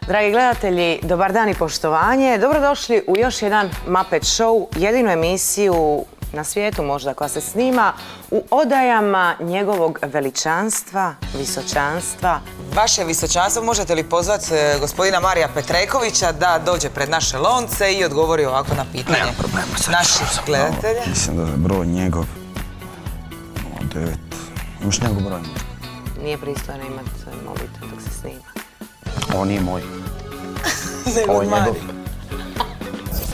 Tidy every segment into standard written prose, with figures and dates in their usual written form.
Dragi gledatelji, dobar dan i poštovanje. Dobrodošli u još jedan Muppet Show, jedinu emisiju na svijetu možda koja se snima u odajama njegovog veličanstva, visočanstva. Vaše visočanstvo, možete li pozvati gospodina Marija Petrekovića da dođe pred naše lonce i odgovori ovako na pitanje naših gledatelja? Mislim da je broj njegov 09. Imaš njegov broj? Nije pristojno imati mobitel dok se snima. Ovo nije moj. Ovo je njegov.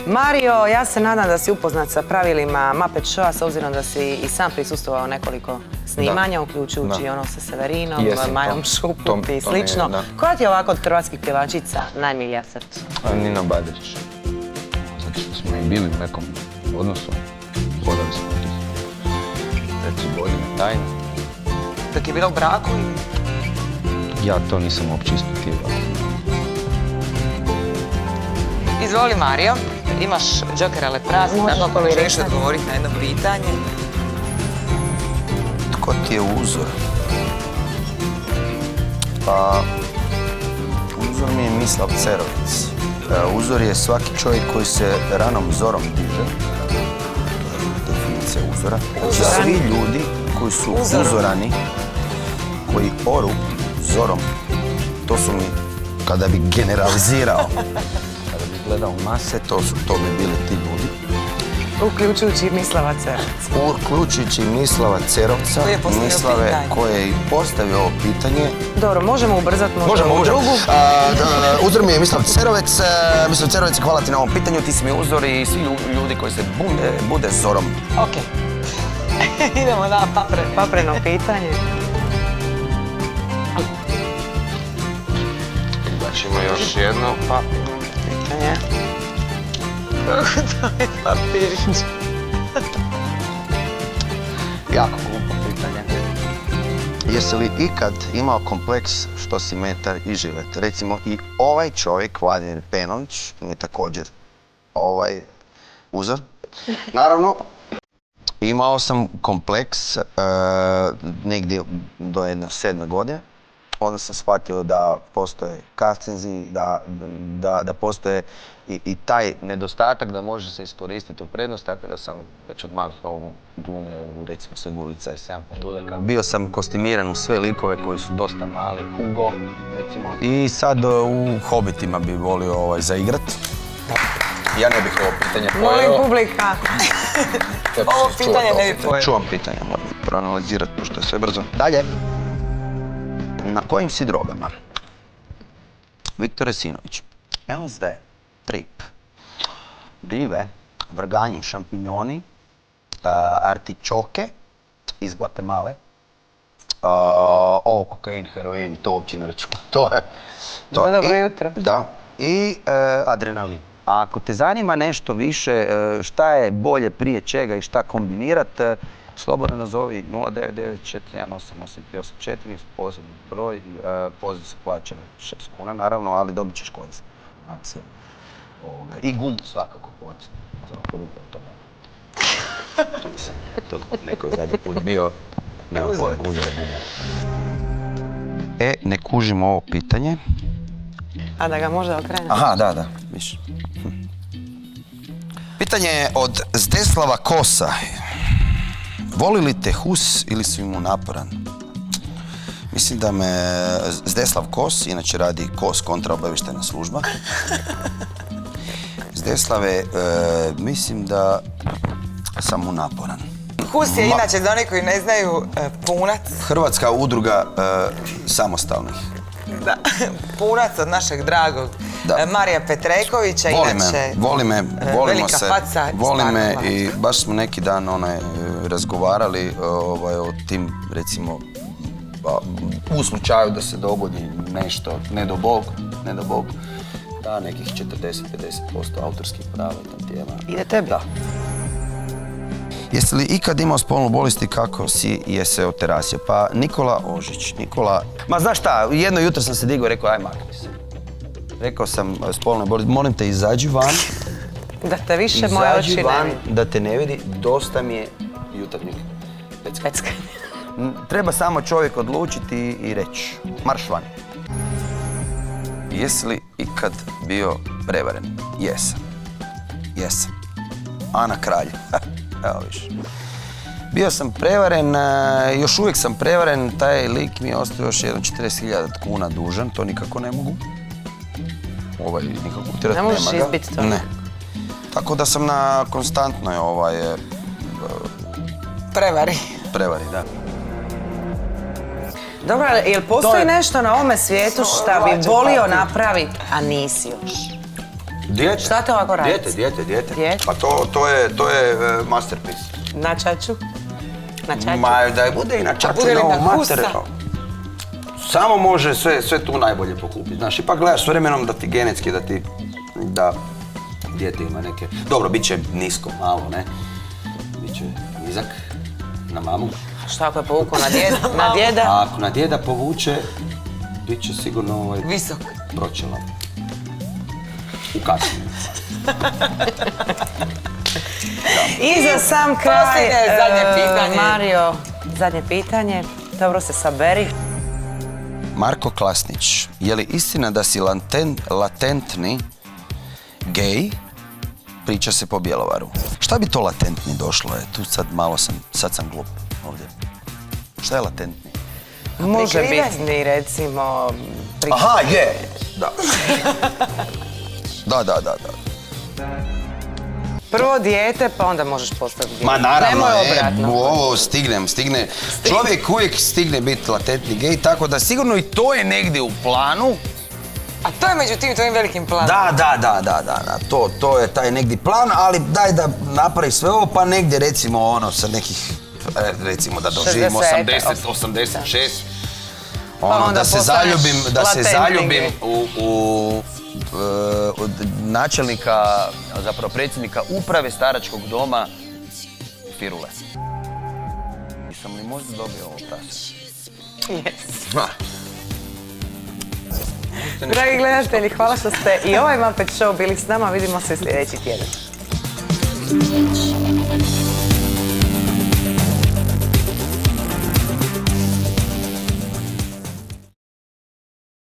Mario, ja se nadam da si upoznat sa pravilima Muppet Showa, s obzirom da si i sam prisustvovao nekoliko snimanja, uključujući ono sa Severinom, Majom Šuput i slično. Koja ti je ovako od hrvatskih pjevačica najmilija srcu? Nina Badrić. Zato što smo i bili u nekom odnosu. Hodali smo od 5 godine tajno. Dok je bila u braku ili? Ja to nisam uopće ispitivao. Izvoli Mario, imaš Jokera Lepras, tako mi želiš odgovoriti na jedno pitanje. Tko ti je uzor? Pa, uzor mi je Mislav Cerovac. Uzor je svaki čovjek koji se ranom zorom diže. To je definicija uzora. Znači, svi ljudi koji su uzorani, koji oru zorom, to su mi, kada bi generalizirao, kada bi gledao mase, to bi bili ti ljudi. Uključujući Mislava Cerovca. Uključujući Mislava Cerovca, Mislave koje je postavio ovo pitanje. Dobro, možemo ubrzati možda ovu drugu. Uzor mi je Mislav Cerovec. Mislav Cerovec, hvala ti na ovom pitanju, ti si mi uzor i svi ljudi koji se bude zorom. Ok. Idemo na Papreno pitanje. Znači ima još jedno Pitanje. To je papirić. Jako glupo pitanje. Jesi li ikad imao kompleks što si metar i živet? Recimo i ovaj čovjek, Vladimir Penović, je također ovaj uzor. Naravno, imao sam kompleks negdje do jedne 7. godine. Onda sam shvatio da postoje castinzi, da postoje i taj nedostatak da može se iskoristiti u prednost, tako da sam već od malih glumio u recimo Segulica i 7 Dudeka. Bio sam kostimiran u sve likove koji su dosta mali, Hugo recimo. I sad u Hobbitima bi volio zaigrat. Ja ne bih ovo pitanje pojeo. Molim publika. Ovo pitanje ne bi pojeo. Čuvam pitanje, moram proanalizirati pošto je sve brzo. Dalje. Na kojim si drogama? Viktor Esinović. LSD, trip, gljive, vrganji, šampinjoni, artičoke iz Guatemale. Kokain, heroin, to uopće ne računa. Dobro jutro. Da. I adrenalin. A ako te zanima nešto više, šta je bolje prije čega i šta kombinirati, slobodno nazovi 099418884, poziv broj, poziv se plaća 6 kuna naravno, ali dobit ćeš korist. I gumu svakako korist. Neko je zadnji put bio, nema pojeg uzore gumu. Ne kužim ovo pitanje. A da ga možda okrenem? Aha, da, viš. Pitanje je od Zdeslava Kosa. Voli li te Hus ili si mu naporan? Mislim da me Zdeslav Kos, inače radi Kos kontraobavještajna služba. Zdeslave, mislim da sam mu naporan. Hus je inače, za oni koji ne znaju, punac. Hrvatska udruga samostalnih. Da, punac od našeg dragog Marija Petrekovića, inače velika faca. Voli me i baš smo neki dan razgovarali o tim, recimo, u slučaju da se dogodi nešto, ne do Bog, da nekih 40-50% autorskih prava i tam tijela. Ide tebi? Da. Jesi li ikad imao spolnu bolest i kako si je se oterasio? Pa Nikola Ožić, Ma znaš šta, jedno jutro sam se digao i rekao, aj makni se. Rekao sam spolnoj bolest, molim te izađi van. Da te više moje oči ne vidi. Izađi van, da te ne vidi, dosta mi je jutarnjeg peckanja. Treba samo čovjek odlučiti i reći, marš van. Jesi li ikad bio prevaren? Jesam. Jesam. Ana Kralj. Evo viš. Bio sam prevaren, još uvijek sam prevaren, taj lik mi je ostao još 40.000 kuna dužan, to nikako ne mogu. Nikako utjerat nema ga. Ne možeš izbiti to? Ne. Tako da sam na konstantnoj prevari, da. Dobro, jel postoji nešto na ovome svijetu šta bi volio napraviti, a nisi još? Dijete. Šta te ovako radi? Dijete. Pa to je masterpiece. Na čaču? Na čaču? Ma da bude i na čaču. Bude li na kusa? Samo može sve tu najbolje pokupiti. Znaš, ipak gledaš s vremenom da ti genetski, da dijete ima neke... Dobro, bit će nisko, malo, ne? Biće nizak na mamu. Šta ako je povuku na djeda? A ako na djeda povuče, bit će sigurno Visok. pročela. U kasnije. I za sam kraj, Posljednje, zadnje pitanje. Mario, zadnje pitanje. Dobro se saberi. Marko Klasnić, je li istina da si latentni gej? Priča se po Bjelovaru. Šta bi to latentni došlo je? Tu sad sam glup ovdje. Šta je latentni? Može biti, recimo... Aha, je! Da. Da. Prvo dijete, pa onda možeš postati gej. Ma naravno, nemoj obratno. ovo stigne. Čovjek uvijek stigne biti latentni gej, tako da sigurno i to je negdje u planu. A to je među tim tvojim velikim planom. Da. To je taj negdje plan, ali daj da napravi sve ovo, pa negdje recimo sa nekih, recimo da doživim 86. Da se zaljubim u načelnika, zapravo predsjednika uprave staračkog doma Firule. Nisam li možda dobio ovo prase? Yes. Dragi gledatelji, hvala što ste i ovaj Muppet Show bili s nama. Vidimo se sljedeći tjedan.